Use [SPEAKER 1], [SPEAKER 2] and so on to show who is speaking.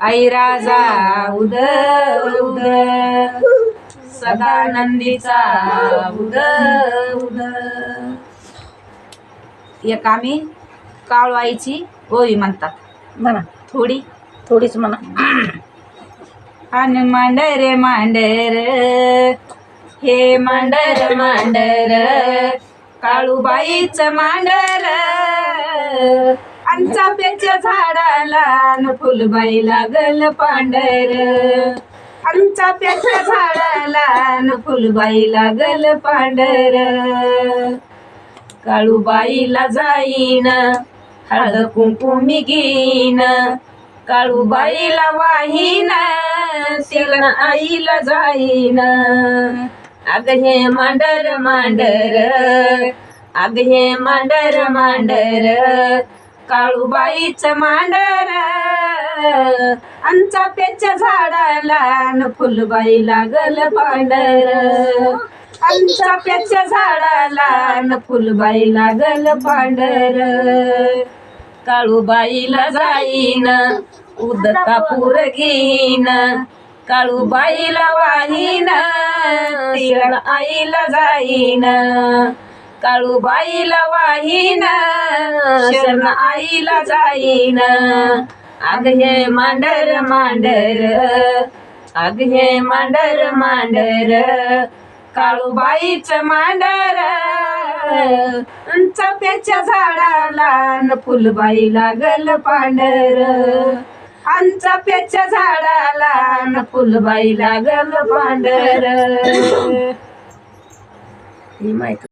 [SPEAKER 1] आई राजा उद उद सदानंदीचा उद उद. एक आम्ही काळवाईची ओवी म्हणतात
[SPEAKER 2] म्हणा, थोडीच म्हणा.
[SPEAKER 1] आणि मांडर मांडर हे मांडर मांडर काळूबाईच मांडर. आणि चाफ्याच्या झाडाला न फुलबाई लागल पांढर. आणि चाफ्याच्या झाडाला न फुलबाई लागल पांढर. काळूबाईला जाईन हळद कुंकू मी घेईन. काळूबाईला वाहीन तिला आईला जाईन. अग हे मांडर मांडर अग हे मांडर मांडर काळूबाईच मांडर. आणि चाफ्याच्या झाडाला न फुलबाई लागल पांढर. आणि चाफ्याच्या झाडाला न फुलबाई लागल पांढर. काळूबाईला जाईन उद कापूर घेईन. काळूबाईला वाहीन तिला आईला जाईन. काळूबाईला वाहीन शरण आईला जाईन. अग हे मांडर मांडर अग हे मांडर मांडर काळूबाईच मांडर. चाफ्याच्या झाडाला न फुलबाई लागल पांढर. आणि चाफ्याच्या झाडाला न फुलबाई लागल पांढर. ही माहिती